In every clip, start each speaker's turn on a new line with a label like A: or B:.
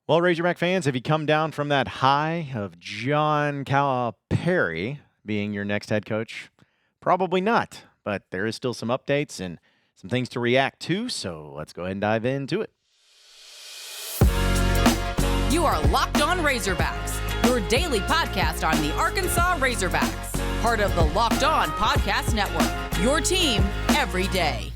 A: Well, Razorback fans, have you come down from that high of John Calipari being your next head coach? Probably not, but there is still some updates and some things to react to, so let's go ahead and dive into it.
B: You are Locked On Razorbacks, your daily podcast on the Arkansas Razorbacks, part of the Locked On Podcast Network, your team every day.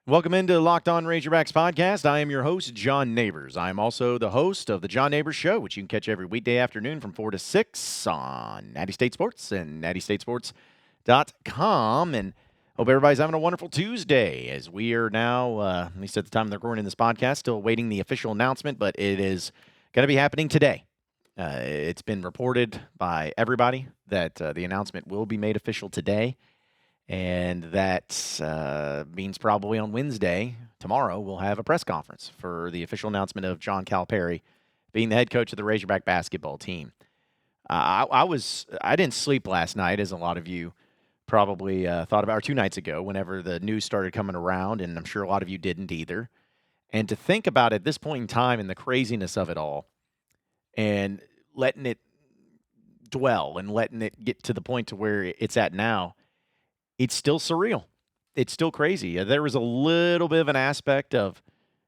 A: Welcome into Locked On Razorbacks podcast. I am your host, John Nabors. I am also the host of the John Nabors Show, which you can catch every weekday afternoon from 4 to 6 on Natty State Sports and nattystatesports.com. And hope everybody's having a wonderful Tuesday, as we are now, at least at the time of the recording this podcast, still awaiting the official announcement, but it is going to be happening today. It's been reported by everybody that the announcement will be made official today. And that means probably on Wednesday, tomorrow, we'll have a press conference for the official announcement of John Calipari being the head coach of the Razorback basketball team. I didn't sleep last night, as a lot of you probably thought about, or 2 nights ago, whenever the news started coming around, and I'm sure a lot of you didn't either. And to think about at this point in time and the craziness of it all, and letting it dwell and letting it get to the point to where it's at now, it's still surreal. It's still crazy. There was a little bit of an aspect of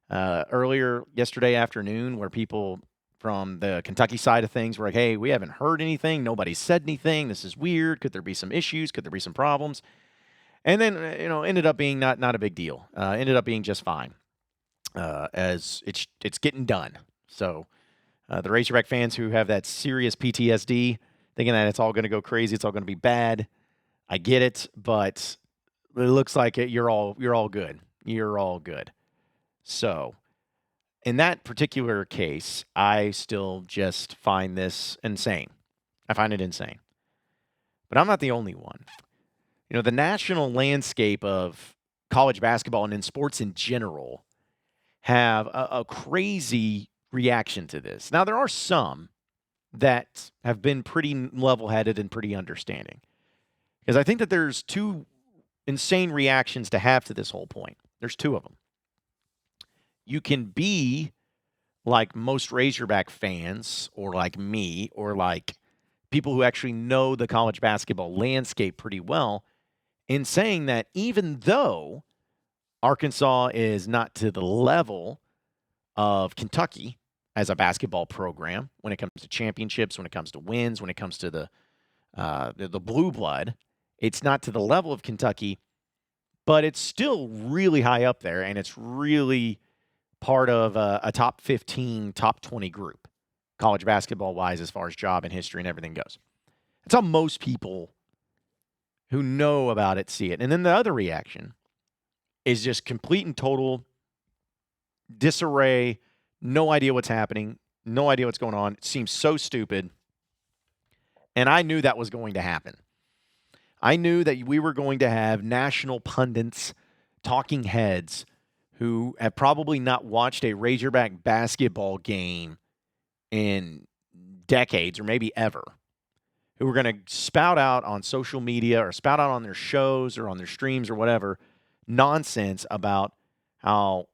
A: earlier yesterday afternoon where people from the Kentucky side of things were like, hey, we haven't heard anything. Nobody said anything. This is weird. Could there be some issues? Could there be some problems? And then, ended up being not a big deal. Ended up being just fine as it's getting done. So the Razorback fans who have that serious PTSD, thinking that it's all going to go crazy, it's all going to be bad, I get it, but it looks like you're all good. You're all good. So, in that particular case, I still just find this insane. I find it insane. But I'm not the only one. The national landscape of college basketball and in sports in general have a crazy reaction to this. Now, there are some that have been pretty level-headed and pretty understanding. Because I think that there's 2 insane reactions to have to this whole point. There's 2 of them. You can be like most Razorback fans, or like me, or like people who actually know the college basketball landscape pretty well, in saying that even though Arkansas is not to the level of Kentucky as a basketball program when it comes to championships, when it comes to wins, when it comes to the blue blood, it's not to the level of Kentucky, but it's still really high up there, and it's really part of a top 15, top 20 group, college basketball-wise, as far as job and history and everything goes. That's how most people who know about it see it. And then the other reaction is just complete and total disarray, no idea what's happening, no idea what's going on. It seems so stupid, and I knew that was going to happen. I knew that we were going to have national pundits, talking heads, who have probably not watched a Razorback basketball game in decades or maybe ever, who were going to spout out on social media or spout out on their shows or on their streams or whatever nonsense about how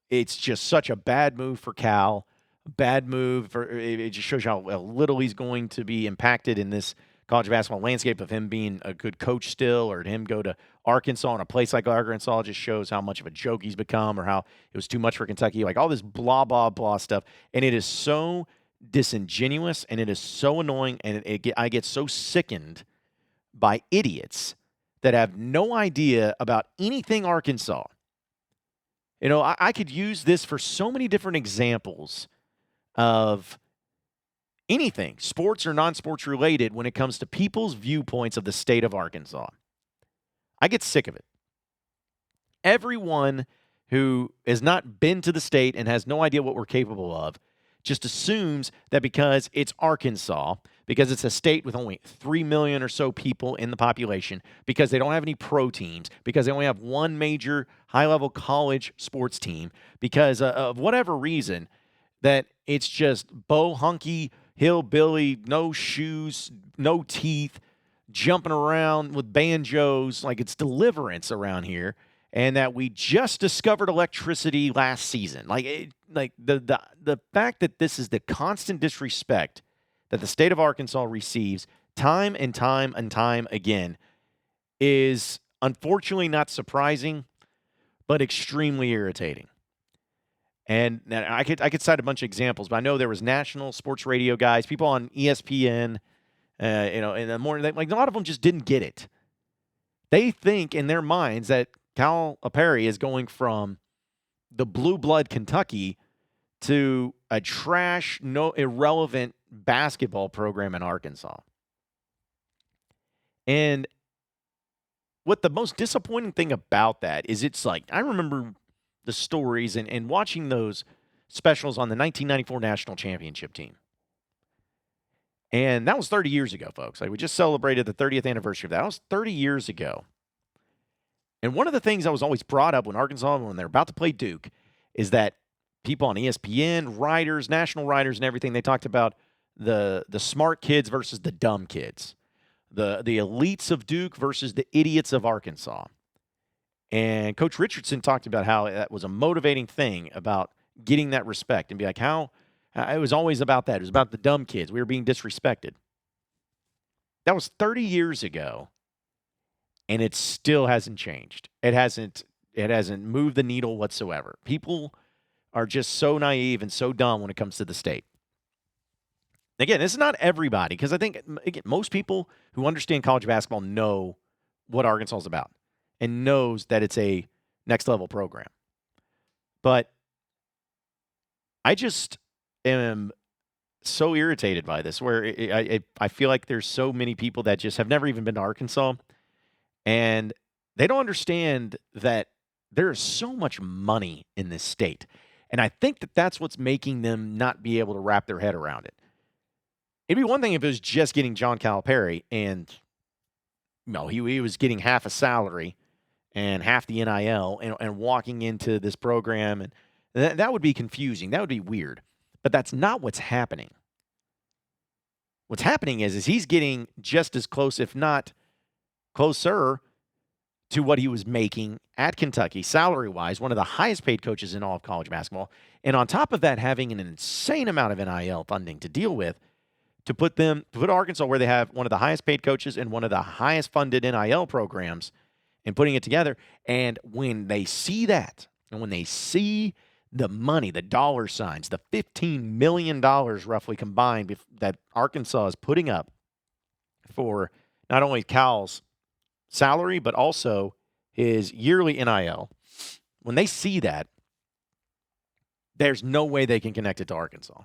A: it's just such a bad move for Cal, bad move for it. Just shows you how little he's going to be impacted in this college basketball landscape of him being a good coach still, or him go to Arkansas, and a place like Arkansas just shows how much of a joke he's become, or how it was too much for Kentucky, like all this blah, blah, blah stuff. And it is so disingenuous, and it is so annoying, and I get so sickened by idiots that have no idea about anything Arkansas. I could use this for so many different examples of anything, sports or non-sports related, when it comes to people's viewpoints of the state of Arkansas. I get sick of it. Everyone who has not been to the state and has no idea what we're capable of just assumes that because it's Arkansas, because it's a state with only 3 million or so people in the population, because they don't have any pro teams, because they only have one major high-level college sports team, because of whatever reason, that it's just hunky, hillbilly, no shoes, no teeth, jumping around with banjos like it's Deliverance around here, and that we just discovered electricity last season. The fact that this is the constant disrespect that the state of Arkansas receives time and time and time again is unfortunately not surprising, but extremely irritating. And I could cite a bunch of examples, but I know there was national sports radio guys, people on ESPN, in the morning. Like a lot of them just didn't get it. They think in their minds that Calipari is going from the blue blood Kentucky to a trash, irrelevant basketball program in Arkansas. And what the most disappointing thing about that is it's like, I remember the stories and watching those specials on the 1994 national championship team. And that was 30 years ago, folks. Like, we just celebrated the 30th anniversary of that. That was 30 years ago. And one of the things that was always brought up when Arkansas, when they're about to play Duke, is that people on ESPN, writers, national writers and everything, they talked about the smart kids versus the dumb kids. The elites of Duke versus the idiots of Arkansas. And Coach Richardson talked about how that was a motivating thing about getting that respect and be like, how it was always about that. It was about the dumb kids. We were being disrespected. That was 30 years ago, and it still hasn't changed. It hasn't moved the needle whatsoever. People are just so naive and so dumb when it comes to the state. Again, this is not everybody, because I think most people who understand college basketball know what Arkansas is about and knows that it's a next-level program. But I just am so irritated by this, where I feel like there's so many people that just have never even been to Arkansas, and they don't understand that there is so much money in this state. And I think that that's what's making them not be able to wrap their head around it. It'd be one thing if it was just getting John Calipari and he was getting half a salary and half the NIL and walking into this program, and that would be confusing. That would be weird. But that's not what's happening. What's happening is he's getting just as close, if not closer, to what he was making at Kentucky, salary-wise, one of the highest-paid coaches in all of college basketball. And on top of that, having an insane amount of NIL funding to deal with, to put Arkansas where they have one of the highest-paid coaches and one of the highest-funded NIL programs, and putting it together. And when they see that, and when they see the money, the dollar signs, the $15 million roughly combined that Arkansas is putting up for not only Cal's salary, but also his yearly NIL, when they see that, there's no way they can connect it to Arkansas.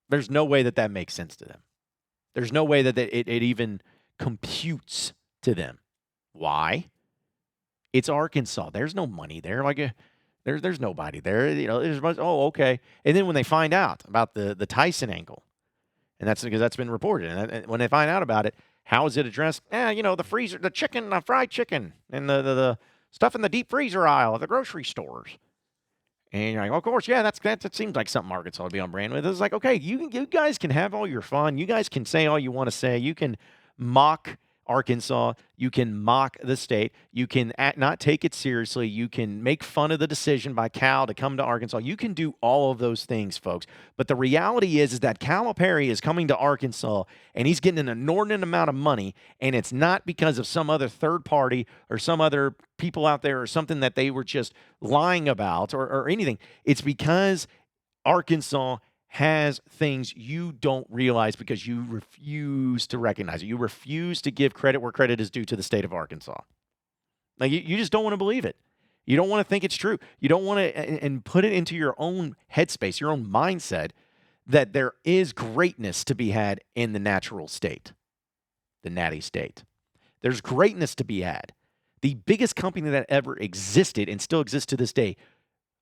A: There's no way that makes sense to them. There's no way that it even computes to them. Why? It's Arkansas. There's no money there. There's nobody there. Okay. And then when they find out about the Tyson angle, and that's because that's been reported, and when they find out about it, how is it addressed? The freezer, the chicken, the fried chicken, and the stuff in the deep freezer aisle at the grocery stores. And you're like, well, of course, yeah, that seems like something Arkansas would be on brand with. It's like, okay, you guys can have all your fun. You guys can say all you want to say. You can mock Arkansas. You can mock the state. You can not take it seriously. You can make fun of the decision by Cal to come to Arkansas. You can do all of those things, folks. But the reality is that Calipari is coming to Arkansas, and he's getting an inordinate amount of money, and it's not because of some other third party or some other people out there or something that they were just lying about or anything. It's because Arkansas has things you don't realize because you refuse to recognize it. You refuse to give credit where credit is due to the state of Arkansas. Like, you just don't want to believe it. You don't want to think it's true. You don't want to and put it into your own headspace, your own mindset, that there is greatness to be had in the natural state, the natty state. There's greatness to be had. The biggest company that ever existed and still exists to this day,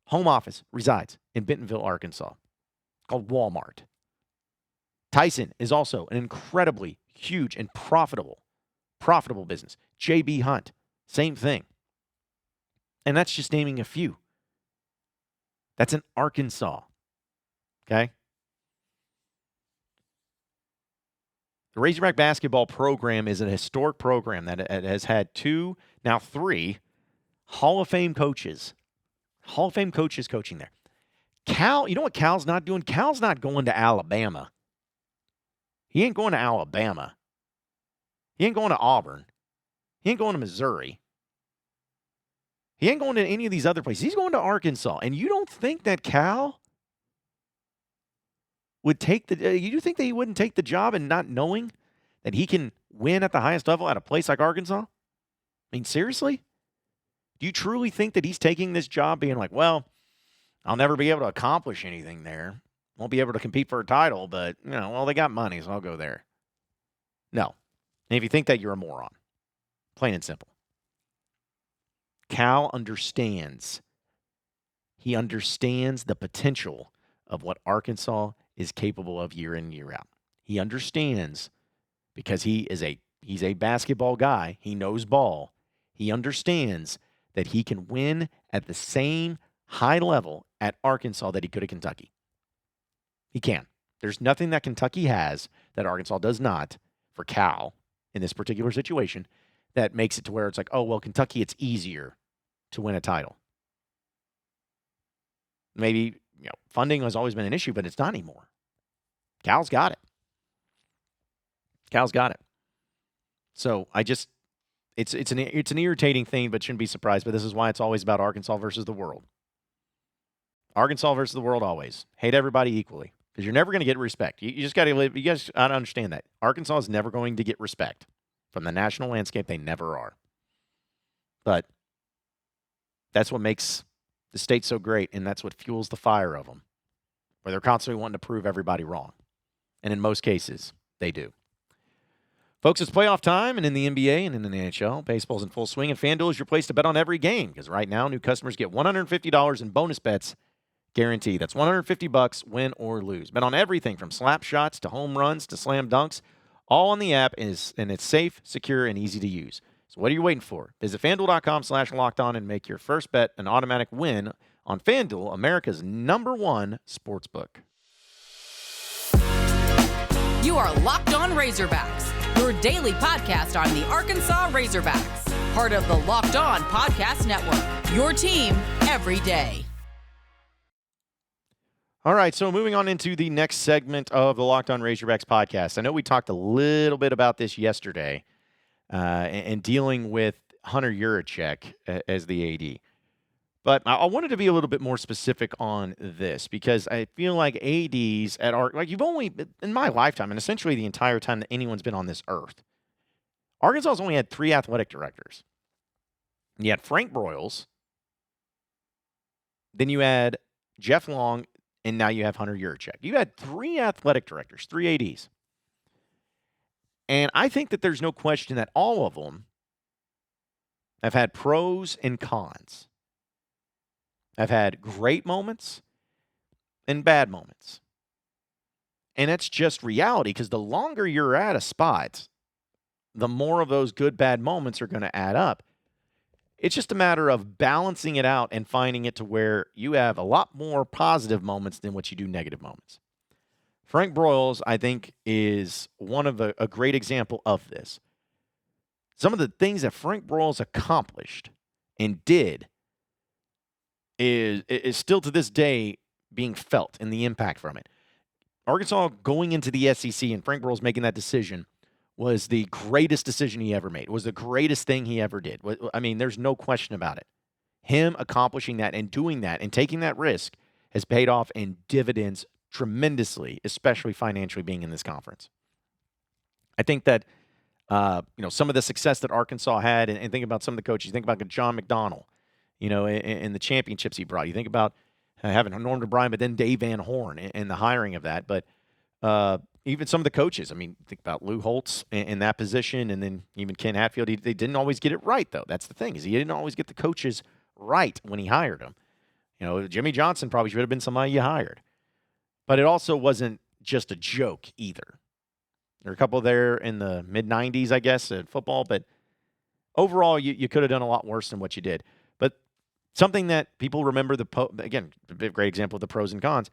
A: home office resides in Bentonville, Arkansas, called Walmart. Tyson is also an incredibly huge and profitable business. J.B. Hunt, same thing. And that's just naming a few. That's in Arkansas. Okay? The Razorback Basketball program is an historic program that has had 2, now 3, Hall of Fame coaches. Hall of Fame coaches coaching there. Cal, you know what Cal's not doing? Cal's not going to Alabama. He ain't going to Alabama. He ain't going to Auburn. He ain't going to Missouri. He ain't going to any of these other places. He's going to Arkansas. And you don't think that Cal would take you think that he wouldn't take the job and not knowing that he can win at the highest level at a place like Arkansas? I mean, seriously? Do you truly think that he's taking this job being like, well, I'll never be able to accomplish anything there. Won't be able to compete for a title, but, well, they got money, so I'll go there. No. And if you think that, you're a moron. Plain and simple. Cal understands. He understands the potential of what Arkansas is capable of year in, year out. He understands because he's a basketball guy. He knows ball. He understands that he can win at the same high level at Arkansas that he could at Kentucky. He can. There's nothing that Kentucky has that Arkansas does not for Cal in this particular situation that makes it to where it's like, oh, well, Kentucky, it's easier to win a title. Maybe, funding has always been an issue, but it's not anymore. Cal's got it. Cal's got it. So it's an irritating thing, but shouldn't be surprised. But this is why it's always about Arkansas versus the world. Arkansas versus the world always. Hate everybody equally because you're never going to get respect. You just got to live. You guys got to understand that Arkansas is never going to get respect from the national landscape. They never are. But that's what makes the state so great, and that's what fuels the fire of them, where they're constantly wanting to prove everybody wrong. And in most cases, they do. Folks, it's playoff time, and in the NBA and in the NHL, baseball's in full swing, and FanDuel is your place to bet on every game, because right now, new customers get $150 in bonus bets guaranteed. That's $150, win or lose. Bet on everything from slap shots to home runs to slam dunks, all on the app, and it's safe, secure, and easy to use. So what are you waiting for? Visit FanDuel.com/lockedon and make your first bet an automatic win on FanDuel, America's #1 sportsbook.
B: You are Locked On Razorbacks, your daily podcast on the Arkansas Razorbacks, part of the Locked On Podcast Network, your team every day.
A: All right, so moving on into the next segment of the Locked On Razorbacks podcast. I know we talked a little bit about this yesterday and dealing with Hunter Yurachek as the AD. But I wanted to be a little bit more specific on this because I feel like ADs you've only, in my lifetime, and essentially the entire time that anyone's been on this earth, Arkansas has only had 3 athletic directors. You had Frank Broyles, then you had Jeff Long, and now you have Hunter Yurachek. You had 3 athletic directors, 3 ADs. And I think that there's no question that all of them have had pros and cons. I've had great moments and bad moments. And that's just reality because the longer you're at a spot, the more of those good, bad moments are going to add up. It's just a matter of balancing it out and finding it to where you have a lot more positive moments than what you do negative moments. Frank Broyles, I think, is one of a great example of this. Some of the things that Frank Broyles accomplished and did is still to this day being felt and the impact from it. Arkansas going into the SEC and Frank Broyles making that decision was the greatest decision he ever made. It was the greatest thing he ever did. I mean, there's no question about it. Him accomplishing that and doing that and taking that risk has paid off in dividends tremendously, especially financially being in this conference. I think that, some of the success that Arkansas had, and think about some of the coaches, you think about John McDonnell, in the championships he brought. You think about having Norm DeBryan, but then Dave Van Horn and the hiring of that. But even some of the coaches, I mean, think about Lou Holtz in that position, and then even Ken Hatfield. They didn't always get it right, though. That's the thing, is he didn't always get the coaches right when he hired them. Jimmy Johnson probably should have been somebody you hired. But it also wasn't just a joke either. There were a couple there in the mid-'90s, I guess, at football. But overall, you could have done a lot worse than what you did. But something that people remember, again, a great example of the pros and cons.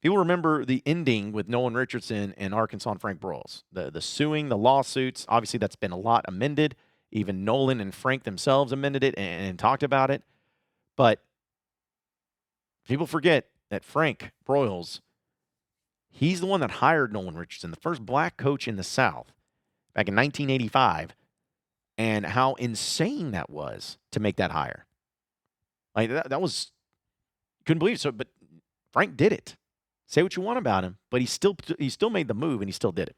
A: People remember the ending with Nolan Richardson and Arkansas and Frank Broyles. The suing, the lawsuits, obviously that's been a lot amended. Even Nolan and Frank themselves amended it and talked about it. But people forget that Frank Broyles, he's the one that hired Nolan Richardson, the first black coach in the South back in 1985, and how insane that was to make that hire. Like that was, couldn't believe it. So, but Frank did it. Say what you want about him, but he still made the move and he still did it.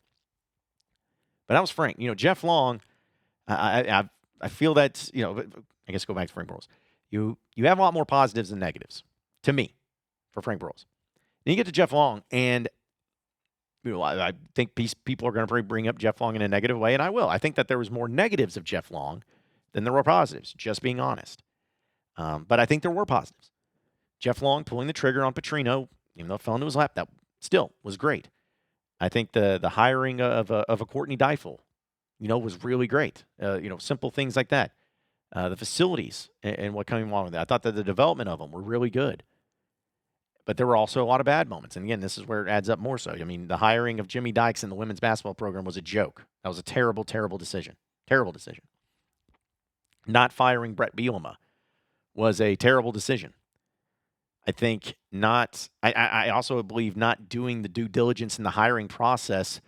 A: But that was Frank. Jeff Long, I feel that, I guess go back to Frank Broyles. You have a lot more positives than negatives, to me, for Frank Broyles. Then you get to Jeff Long, and I think people are going to bring up Jeff Long in a negative way, and I will. I think that there was more negatives of Jeff Long than there were positives, just being honest. But I think there were positives. Jeff Long pulling the trigger on Petrino, even though it fell into his lap, that still was great. I think the hiring of a Courtney Deifel, was really great. Simple things like that. The facilities and what came along with that. I thought that the development of them were really good. But there were also a lot of bad moments. And again, this is where it adds up more so. I mean, the hiring of Jimmy Dykes in the women's basketball program was a joke. That was a terrible, terrible decision. Terrible decision. Not firing Brett Bielema was a terrible decision. I think I also believe not doing the due diligence in the hiring process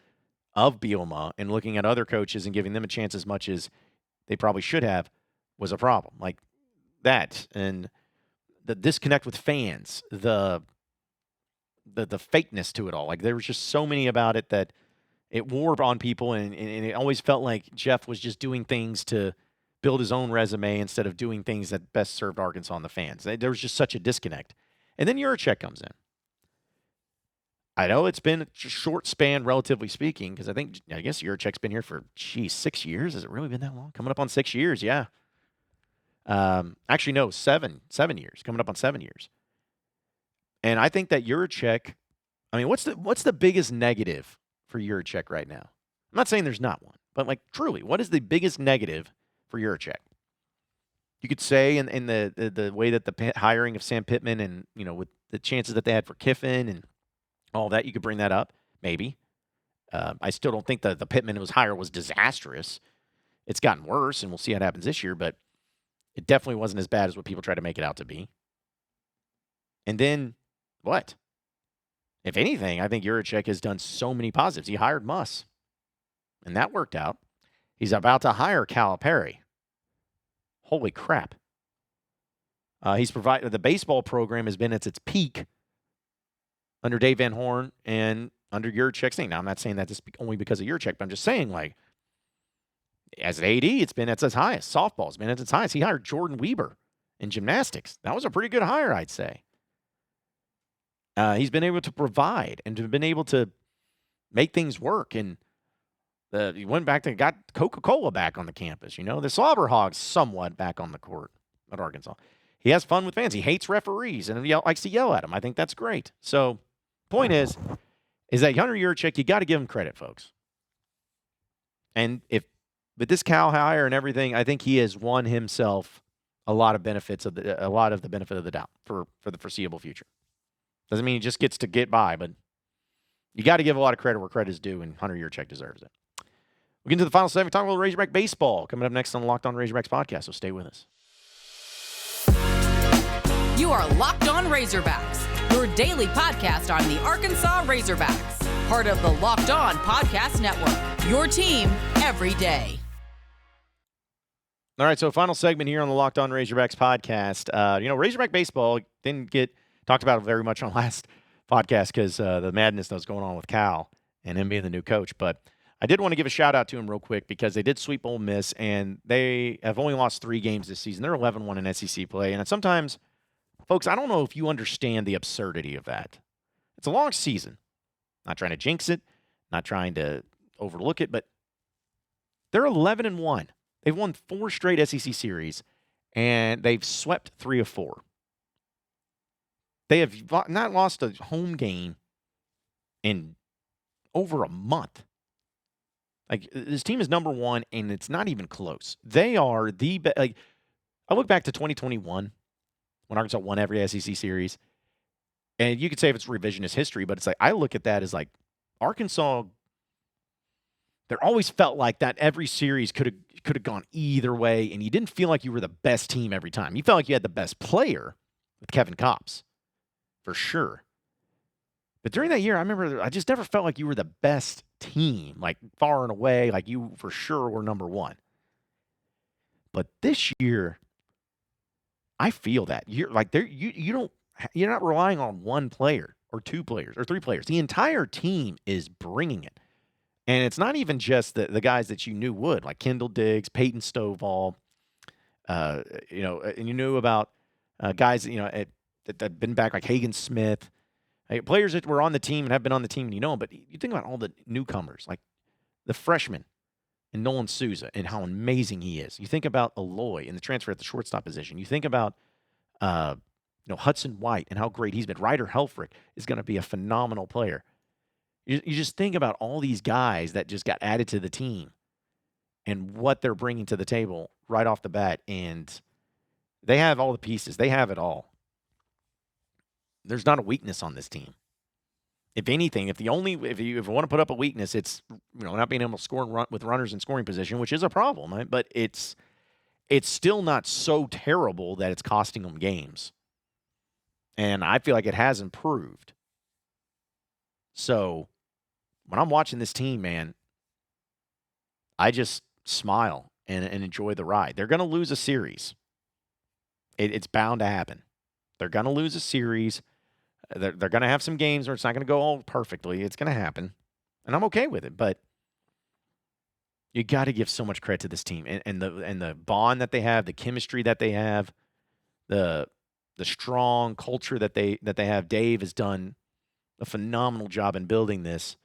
A: of Bielema and looking at other coaches and giving them a chance as much as they probably should have was a problem. Like that, and the disconnect with fans, the fakeness to it all. Like there was just so many about it that it wore on people, and it always felt like Jeff was just doing things to build his own resume instead of doing things that best served Arkansas and the fans. There was just such a disconnect. And then Yurachek comes in. I know it's been a short span, relatively speaking, because I guess Yurachek's been here for, 6 years. Has it really been that long? Coming up on 6 years, yeah. Actually, no, 7 years. Coming up on 7 years. And I think that Yurachek, I mean, what's the biggest negative for Yurachek right now? I'm not saying there's not one, but like truly, what is the biggest negative for Yurachek? You could say in the way that the hiring of Sam Pittman and, with the chances that they had for Kiffin and all that, you could bring that up, maybe. I still don't think that the Pittman was hired was disastrous. It's gotten worse, and we'll see what happens this year, but it definitely wasn't as bad as what people try to make it out to be. And then what? If anything, I think Yurachek has done so many positives. He hired Muss, and that worked out. He's about to hire Calipari. Holy crap. He's provided the baseball program has been at its peak under Dave Van Horn and under Yurachek's thing. Now, I'm not saying that just only because of Yurachek, but I'm just saying, like, as an AD, it's been at its highest. Softball's been at its highest. He hired Jordan Weber in gymnastics. That was a pretty good hire, I'd say. He's been able to provide and to been able to make things work. And he went back and got Coca-Cola back on the campus. The Slobberhogs somewhat back on the court at Arkansas. He has fun with fans. He hates referees and he likes to yell at them. I think that's great. So, point is that Hunter Yurachek, you got to give him credit, folks. And with this Cal hire and everything, I think he has won himself a lot of the benefit of the doubt for the foreseeable future. Doesn't mean he just gets to get by, but you got to give a lot of credit where credit is due, and Hunter Yurachek deserves it. We'll get into the final segment. Talking about Razorback Baseball coming up next on the Locked On Razorbacks podcast, so stay with us.
B: You are Locked On Razorbacks, your daily podcast on the Arkansas Razorbacks, part of the Locked On Podcast Network, your team every day.
A: All right, so final segment here on the Locked On Razorbacks podcast. Razorback Baseball didn't get talked about very much on last podcast because the madness that was going on with Cal and him being the new coach, but I did want to give a shout-out to him real quick because they did sweep Ole Miss, and they have only lost 3 games this season. They're 11-1 in SEC play, and sometimes, folks, I don't know if you understand the absurdity of that. It's a long season. Not trying to jinx it, not trying to overlook it, but they're 11-1. They've won 4 straight SEC series, and they've swept 3 of 4. They have not lost a home game in over a month. Like, this team is number 1, and it's not even close. They are the best. Like, I look back to 2021 when Arkansas won every SEC series, and you could say if it's revisionist history, but it's like I look at that as like Arkansas. there always felt like that every series could have gone either way, and you didn't feel like you were the best team every time. You felt like you had the best player with Kevin Kopps, for sure. But during that year, I remember I just never felt like you were the best team, like far and away, like you for sure were number one. But this year, I feel that you're like you're not relying on one player or two players or three players. The entire team is bringing it. And it's not even just the guys that you knew would, like Kendall Diggs, Peyton Stovall, and you knew about guys that have been back, like Hagen Smith, players that were on the team and have been on the team, and you know them. But you think about all the newcomers, like the freshman and Nolan Souza, and how amazing he is. You think about Aloy and the transfer at the shortstop position. You think about Hudson White and how great he's been. Ryder Helfrich is going to be a phenomenal player. You just think about all these guys that just got added to the team and what they're bringing to the table right off the bat, and they have all the pieces. They have it all. There's not a weakness on this team. If anything, if you want to put up a weakness, it's not being able to score with runners in scoring position, which is a problem, right? But it's still not so terrible that it's costing them games. And I feel like it has improved. So when I'm watching this team, man, I just smile and enjoy the ride. They're going to lose a series. It's bound to happen. They're going to lose a series. They're going to have some games where it's not going to go all perfectly. It's going to happen. And I'm okay with it. But you got to give so much credit to this team and the bond that they have, the chemistry that they have, the strong culture that they have. Dave has done a phenomenal job in building this.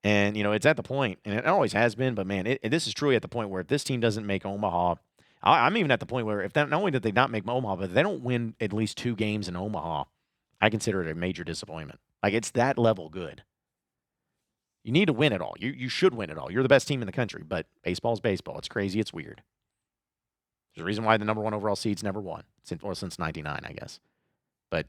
A: And, it's at the point, and it always has been, but, man, this is truly at the point where if this team doesn't make Omaha, I'm even at the point where not only did they not make Omaha, but if they don't win at least 2 games in Omaha, I consider it a major disappointment. Like, it's that level good. You need to win it all. You should win it all. You're the best team in the country, but baseball's baseball. It's crazy. It's weird. There's a reason why the number 1 overall seed's never won, since 99, I guess. But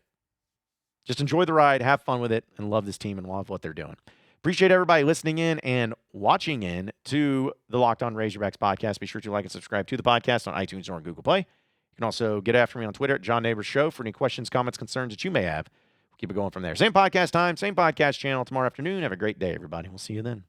A: just enjoy the ride, have fun with it, and love this team and love what they're doing. Appreciate everybody listening in and watching in to the Locked On Razorbacks podcast. Be sure to like and subscribe to the podcast on iTunes or on Google Play. You can also get after me on Twitter at John Nabors Show for any questions, comments, concerns that you may have. We'll keep it going from there. Same podcast time, same podcast channel tomorrow afternoon. Have a great day, everybody. We'll see you then.